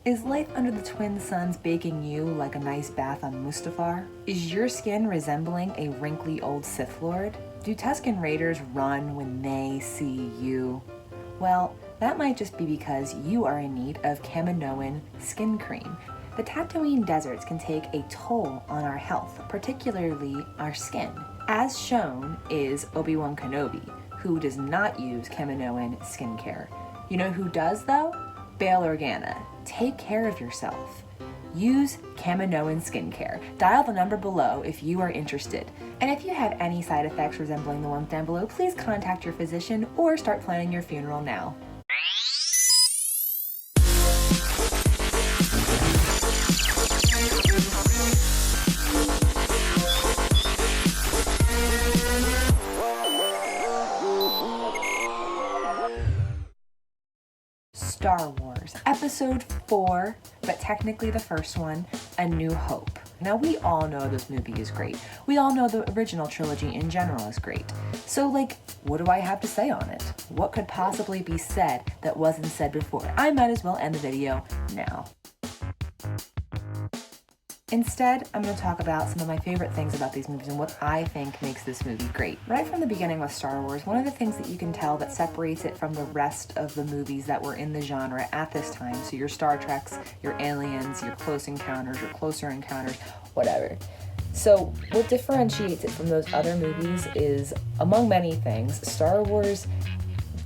Is life under the twin suns baking you like a nice bath on Mustafar? Is your skin resembling a wrinkly old Sith Lord? Do Tusken Raiders run when they see you? Well, that might just be because you are in need of Kaminoan skin cream. The Tatooine deserts can take a toll on our health, particularly our skin. As shown is Obi-Wan Kenobi, who does not use Kaminoan skincare. You know who does though? Bail Organa. Take care of yourself. Use Kaminoan skincare. Dial the number below if you are interested. And if you have any side effects resembling the ones down below, please contact your physician or start planning your funeral now. Star Wars, Episode 4, but technically the first one, A New Hope. Now we all know this movie is great. We all know the original trilogy in general is great. So what do I have to say on it? What could possibly be said that wasn't said before? I might as well end the video now. Instead, I'm going to talk about some of my favorite things about these movies and what I think makes this movie great. Right from the beginning with Star Wars, one of the things that you can tell that separates it from the rest of the movies that were in the genre at this time, so your Star Treks, your Aliens, your Close Encounters, your Closer Encounters, whatever. So what differentiates it from those other movies is, among many things, Star Wars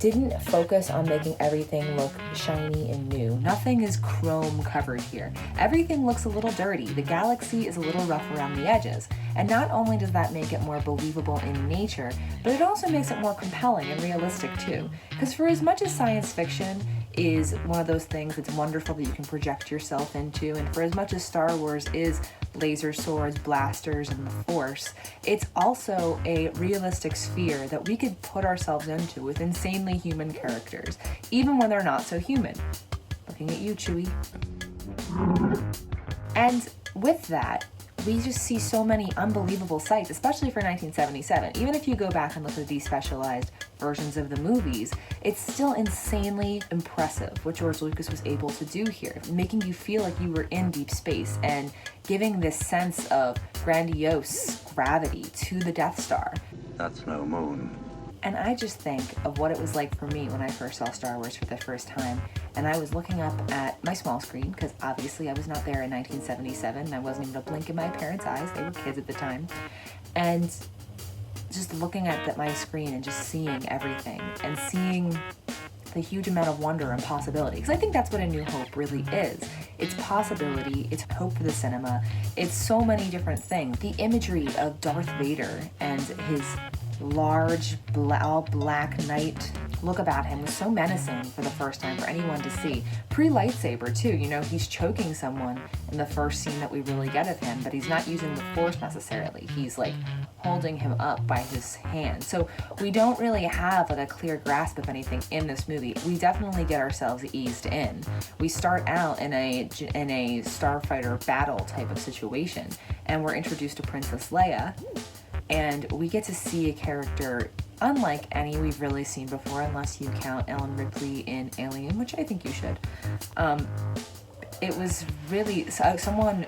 didn't focus on making everything look shiny and new. Nothing is chrome covered here. Everything looks a little dirty. The galaxy is a little rough around the edges. And not only does that make it more believable in nature, but it also makes it more compelling and realistic too. Because for as much as science fiction is one of those things that's wonderful that you can project yourself into, and for as much as Star Wars is laser swords, blasters, and the Force, it's also a realistic sphere that we could put ourselves into with insanely human characters, even when they're not so human. Looking at you, Chewie. And with that, we just see so many unbelievable sights, especially for 1977. Even if you go back and look at these specialized versions of the movies, it's still insanely impressive what George Lucas was able to do here, making you feel like you were in deep space and giving this sense of grandiose gravity to the Death Star. That's no moon. And I just think of what it was like for me when I first saw Star Wars for the first time, and I was looking up at my small screen, because obviously I was not there in 1977, and I wasn't even a blink in my parents' eyes, they were kids at the time, and just looking at my screen and just seeing everything, and seeing the huge amount of wonder and possibility, because I think that's what A New Hope really is. It's possibility, it's hope for the cinema, it's so many different things. The imagery of Darth Vader and his large, all black knight look about him was so menacing for the first time for anyone to see. Pre-lightsaber too, he's choking someone in the first scene that we really get of him, but he's not using the Force necessarily. He's holding him up by his hand. So we don't really have a clear grasp of anything in this movie. We definitely get ourselves eased in. We start out in a starfighter battle type of situation, and we're introduced to Princess Leia, and we get to see a character unlike any we've really seen before, unless you count Ellen Ripley in Alien, which I think you should. It was really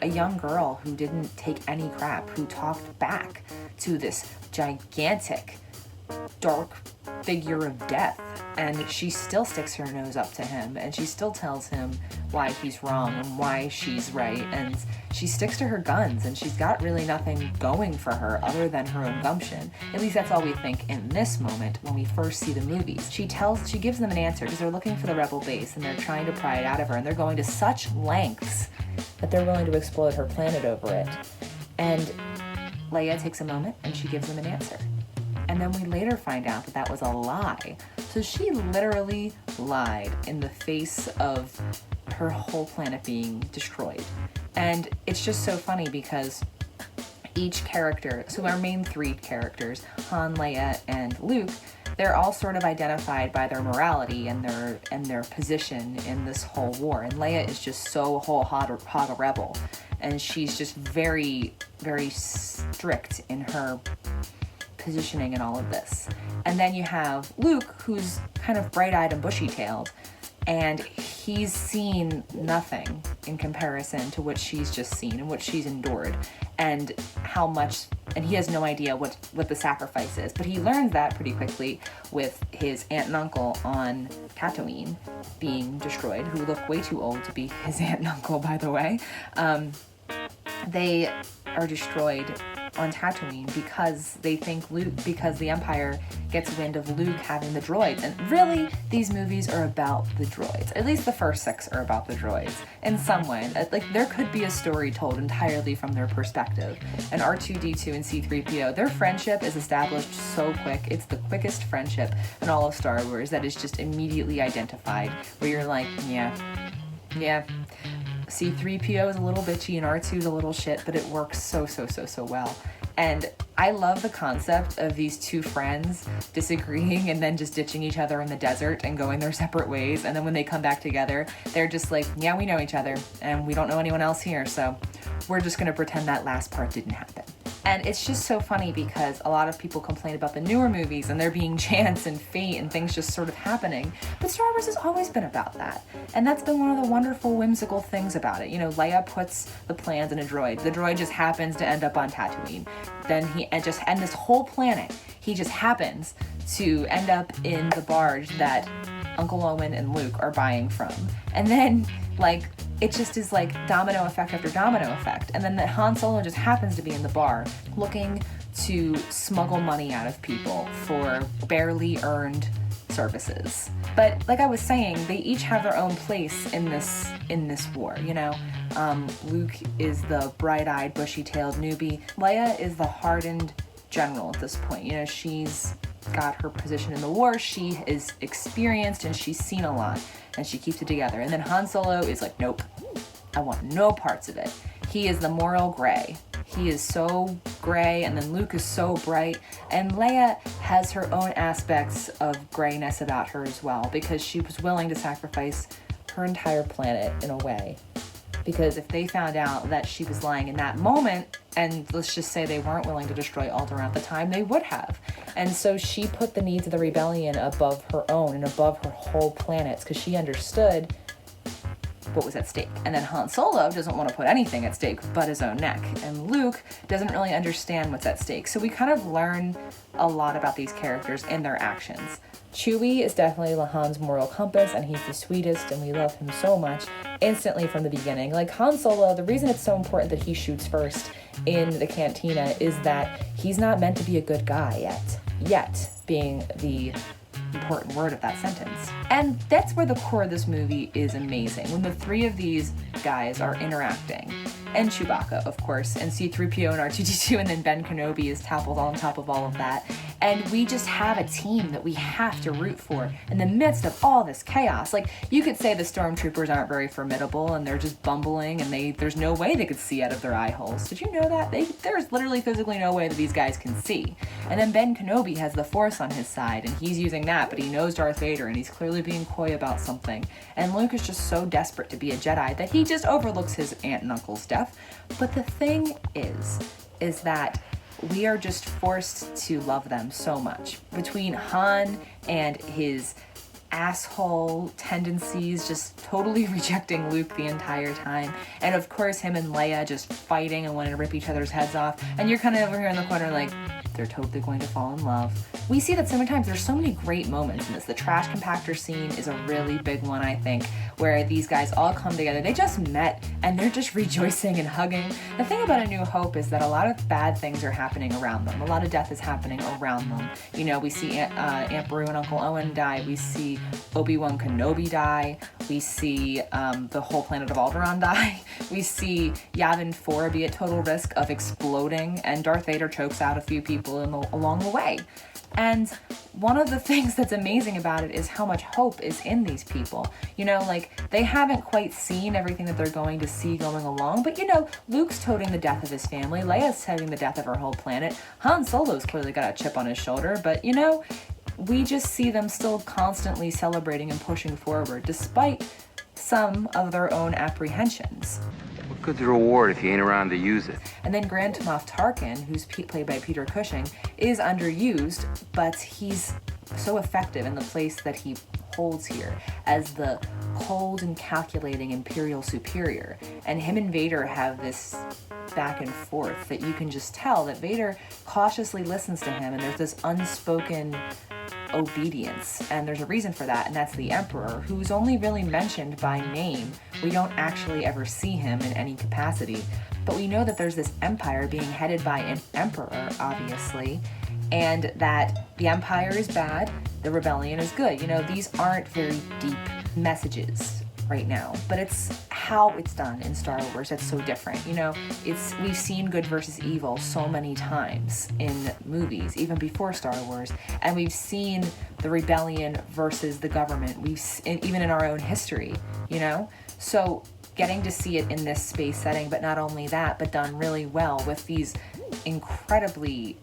a young girl who didn't take any crap, who talked back to this gigantic, dark figure of death, and she still sticks her nose up to him, and she still tells him why he's wrong and why she's right, and she sticks to her guns, and she's got really nothing going for her other than her own gumption. At least that's all we think in this moment when we first see the movies. She gives them an answer because they're looking for the rebel base and they're trying to pry it out of her, and they're going to such lengths that they're willing to explode her planet over it. And Leia takes a moment and she gives them an answer. And then we later find out that that was a lie. So she literally lied in the face of her whole planet being destroyed. And it's just so funny because each character, so our main three characters, Han, Leia, and Luke, they're all sort of identified by their morality and their position in this whole war. And Leia is just so whole hog a rebel. And she's just very, very strict in her positioning in all of this. And then you have Luke, who's kind of bright-eyed and bushy-tailed, and he's seen nothing in comparison to what she's just seen and what she's endured, and how much, and he has no idea what the sacrifice is. But he learns that pretty quickly with his aunt and uncle on Tatooine being destroyed, who look way too old to be his aunt and uncle, by the way. They are destroyed on Tatooine because they think because the Empire gets wind of Luke having the droids. And really, these movies are about the droids. At least the first 6 are about the droids in some way. Like, there could be a story told entirely from their perspective. And R2-D2 and C-3PO, their friendship is established so quick. It's the quickest friendship in all of Star Wars that is just immediately identified, where you're like, yeah. C-3PO is a little bitchy and R2 is a little shit, but it works so well. And I love the concept of these two friends disagreeing and then just ditching each other in the desert and going their separate ways. And then when they come back together, they're just like, yeah, we know each other and we don't know anyone else here, so we're just gonna pretend that last part didn't happen. And it's just so funny because a lot of people complain about the newer movies and there being chance and fate and things just sort of happening. But Star Wars has always been about that. And that's been one of the wonderful, whimsical things about it. You know, Leia puts the plans in a droid. The droid just happens to end up on Tatooine. Then and this whole planet, he just happens to end up in the barge that Uncle Owen and Luke are buying from. And then, like, it just is like domino effect after domino effect. And then Han Solo just happens to be in the bar looking to smuggle money out of people for barely earned services. But like I was saying, they each have their own place in this war, you know? Luke is the bright-eyed, bushy-tailed newbie. Leia is the hardened general at this point. You know, she's got her position in the war, she is experienced, and she's seen a lot, and she keeps it together. And then Han Solo is like, nope, I want no parts of it. He is the moral gray. He is so gray, and then Luke is so bright, and Leia has her own aspects of grayness about her as well, because she was willing to sacrifice her entire planet in a way. Because if they found out that she was lying in that moment, and let's just say they weren't willing to destroy Alderaan at the time, they would have. And so she put the needs of the rebellion above her own and above her whole planet's, because she understood what was at stake. And then Han Solo doesn't want to put anything at stake but his own neck. And Luke doesn't really understand what's at stake. So we kind of learn a lot about these characters and their actions. Chewie is definitely Han's moral compass, and he's the sweetest, and we love him so much instantly from the beginning. Like Han Solo, the reason it's so important that he shoots first in the cantina is that he's not meant to be a good guy yet. Yet being the important word of that sentence. And that's where the core of this movie is amazing. When the three of these guys are interacting, and Chewbacca, of course, and C-3PO and R2-D2, and then Ben Kenobi is toppled on top of all of that. And we just have a team that we have to root for in the midst of all this chaos. Like, you could say the stormtroopers aren't very formidable and they're just bumbling and there's no way they could see out of their eye holes. Did you know that? There's literally physically no way that these guys can see. And then Ben Kenobi has the Force on his side and he's using that, but he knows Darth Vader and he's clearly being coy about something. And Luke is just so desperate to be a Jedi that he just overlooks his aunt and uncle's death. But the thing is that we are just forced to love them so much. Between Han and his asshole tendencies, just totally rejecting Luke the entire time, and of course him and Leia just fighting and wanting to rip each other's heads off, and you're kind of over here in the corner like, they're totally going to fall in love. We see that so many times. There's so many great moments in this. The trash compactor scene is a really big one, I think, where these guys all come together. They just met and they're just rejoicing and hugging. The thing about A New Hope is that a lot of bad things are happening around them. A lot of death is happening around them. You know, we see Aunt Beru and Uncle Owen die. We see Obi-Wan Kenobi die. We see the whole planet of Alderaan die. We see Yavin 4 be at total risk of exploding, and Darth Vader chokes out a few people along the way. And one of the things that's amazing about it is how much hope is in these people. You know, like, they haven't quite seen everything that they're going to see going along, but you know, Luke's toting the death of his family, Leia's toting the death of her whole planet, Han Solo's clearly got a chip on his shoulder, but you know, we just see them still constantly celebrating and pushing forward, despite some of their own apprehensions. What good's the reward if you ain't around to use it? And then Grand Moff Tarkin, who's played by Peter Cushing, is underused, but he's so effective in the place that he holds here as the cold and calculating imperial superior. And him and Vader have this back and forth that you can just tell that Vader cautiously listens to him, and there's this unspoken obedience, and there's a reason for that, and that's the Emperor, who's only really mentioned by name. We don't actually ever see him in any capacity, but we know that there's this empire being headed by an emperor, obviously, and that the empire is bad, the rebellion is good. You know, these aren't very deep messages right now, but it's how it's done in Star Wars that's so different. You know, we've seen good versus evil so many times in movies, even before Star Wars, and we've seen the rebellion versus the government. Even in our own history, you know. So getting to see it in this space setting, but not only that, but done really well with these incredibly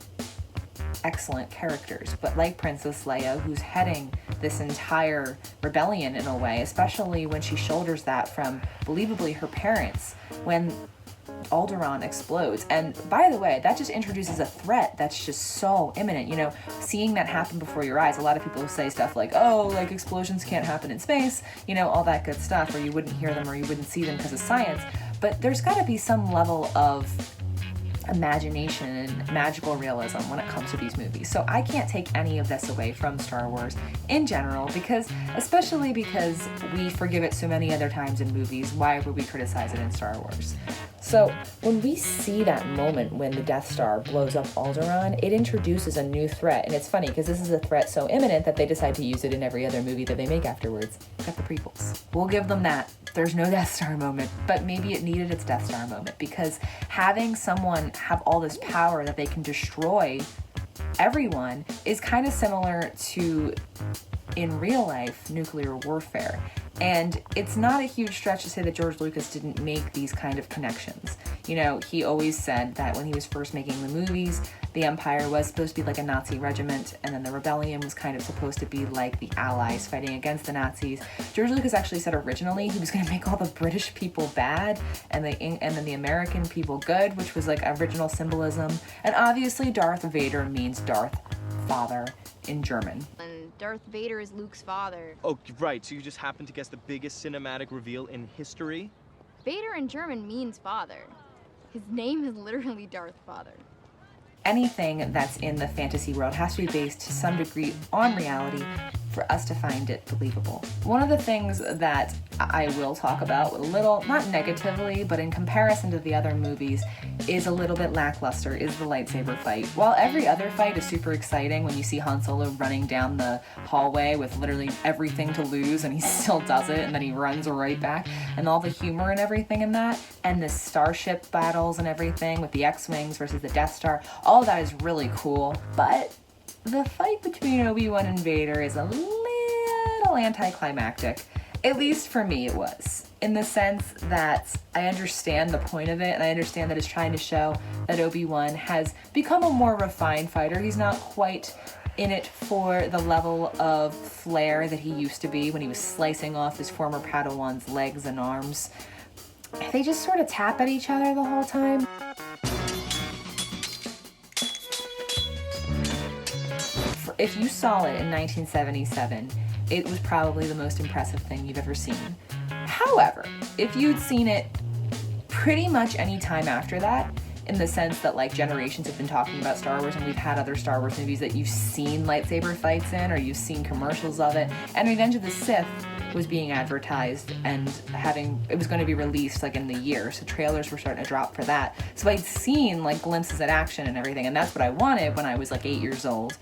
excellent characters, but like Princess Leia, who's heading this entire rebellion in a way, especially when she shoulders that from believably her parents when Alderaan explodes. And by the way, that just introduces a threat that's just so imminent. You know, seeing that happen before your eyes, a lot of people say stuff like, oh, like explosions can't happen in space, you know, all that good stuff, or you wouldn't hear them or you wouldn't see them because of science. But there's got to be some level of imagination and magical realism when it comes to these movies. So I can't take any of this away from Star Wars in general, especially because we forgive it so many other times in movies. Why would we criticize it in Star Wars? So when we see that moment when the Death Star blows up Alderaan, it introduces a new threat. And it's funny because this is a threat so imminent that they decide to use it in every other movie that they make afterwards. Got the prequels. We'll give them that. There's no Death Star moment, but maybe it needed its Death Star moment, because having someone have all this power that they can destroy everyone is kind of similar to, in real life, nuclear warfare. And it's not a huge stretch to say that George Lucas didn't make these kind of connections. You know, he always said that when he was first making the movies, the Empire was supposed to be like a Nazi regiment, and then the rebellion was kind of supposed to be like the Allies fighting against the Nazis. George Lucas actually said originally he was going to make all the British people bad and then the American people good, which was like original symbolism. And obviously Darth Vader means Darth Father in German. And Darth Vader is Luke's father. Oh, right, so you just happened to guess the biggest cinematic reveal in history? Vader in German means father. His name is literally Darth Father. Anything that's in the fantasy world has to be based to some degree on reality for us to find it believable. One of the things that I will talk about a little, not negatively, but in comparison to the other movies, is a little bit lackluster, is the lightsaber fight. While every other fight is super exciting when you see Han Solo running down the hallway with literally everything to lose and he still does it, and then he runs right back, and all the humor and everything in that, and the starship battles and everything with the X-Wings versus the Death Star, all of that is really cool. But the fight between Obi-Wan and Vader is a little anticlimactic. At least for me it was. In the sense that I understand the point of it, and I understand that it's trying to show that Obi-Wan has become a more refined fighter. He's not quite in it for the level of flair that he used to be when he was slicing off his former Padawan's legs and arms. They just sort of tap at each other the whole time. If you saw it in 1977, it was probably the most impressive thing you've ever seen. However, if you'd seen it pretty much any time after that, in the sense that like generations have been talking about Star Wars and we've had other Star Wars movies that you've seen lightsaber fights in, or you've seen commercials of it, and Revenge of the Sith was being advertised and it was going to be released like in the year, so trailers were starting to drop for that. So I'd seen like glimpses at action and everything, and that's what I wanted when I was like 8 years old.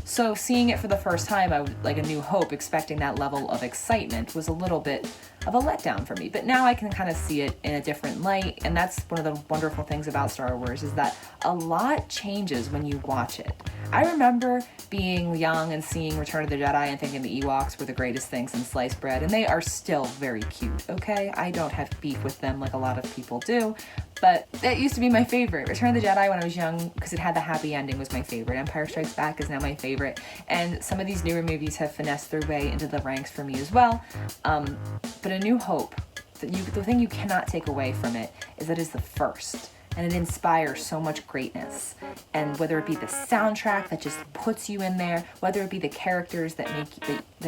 So seeing it for the first time, I was like A New Hope, expecting that level of excitement, was a little bit of a letdown for me. But now I can kind of see it in a different light, and that's one of the wonderful things about Star Wars, is that a lot changes when you watch it. I remember being young and seeing Return of the Jedi and thinking the Ewoks were the greatest thing since sliced bread, and they are still very cute, okay? I don't have beef with them like a lot of people do, but that used to be my favorite. Return of the Jedi when I was young, because it had the happy ending, was my favorite. Empire Strikes Back is now my favorite, and some of these newer movies have finessed their way into the ranks for me as well. But A New Hope, the thing you cannot take away from it is that it's the first. and it inspires so much greatness. And whether it be the soundtrack that just puts you in there, whether it be the characters that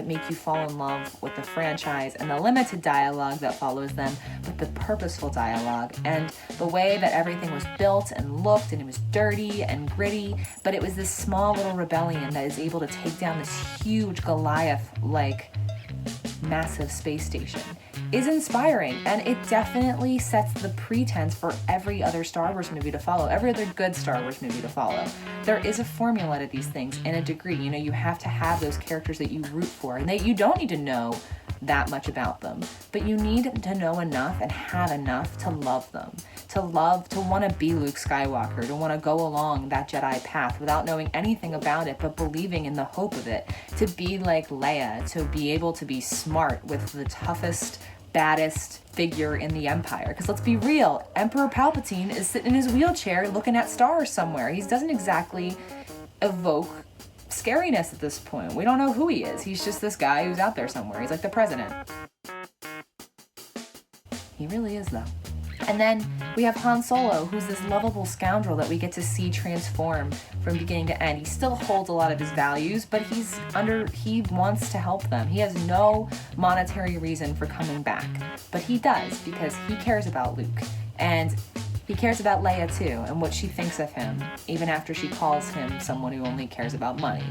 make you fall in love with the franchise, and the limited dialogue that follows them, but the purposeful dialogue, and the way that everything was built and looked, and it was dirty and gritty, but it was this small little rebellion that is able to take down this huge Goliath-like massive space station, is inspiring, and it definitely sets the pretense for every other Star Wars movie to follow, every other good Star Wars movie to follow. There is a formula to these things in a degree. You know, you have to have those characters that you root for, and that you don't need to know that much about them, but you need to know enough and have enough to love them, to want to be Luke Skywalker, to want to go along that Jedi path without knowing anything about it, but believing in the hope of it, to be like Leia, to be able to be smart with the toughest, baddest figure in the Empire. Because let's be real, Emperor Palpatine is sitting in his wheelchair looking at stars somewhere. He doesn't exactly evoke scariness at this point. We don't know who he is. He's just this guy who's out there somewhere. He's like the president. He really is, though. And then we have Han Solo, who's this lovable scoundrel that we get to see transform from beginning to end. He still holds a lot of his values, but he wants to help them. He has no monetary reason for coming back, but he does because he cares about Luke. And he cares about Leia too, and what she thinks of him, even after she calls him someone who only cares about money.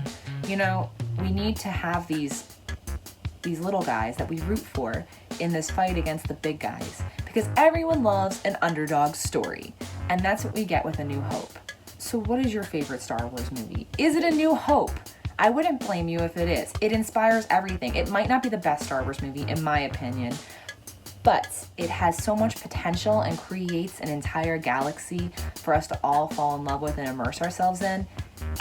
You know, we need to have these little guys that we root for in this fight against the big guys, because everyone loves an underdog story, and that's what we get with A New Hope. So what is your favorite Star Wars movie? Is it A New Hope? I wouldn't blame you if it is. It inspires everything. It might not be the best Star Wars movie, in my opinion, but it has so much potential and creates an entire galaxy for us to all fall in love with and immerse ourselves in.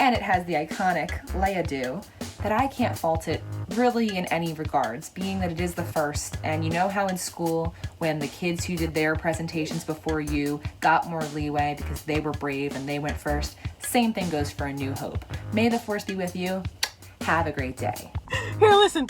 And it has the iconic Leia do that I can't fault it really in any regards, being that it is the first. And you know how in school, when the kids who did their presentations before you got more leeway because they were brave and they went first, same thing goes for A New Hope. May the Force be with you. Have a great day. Here, listen.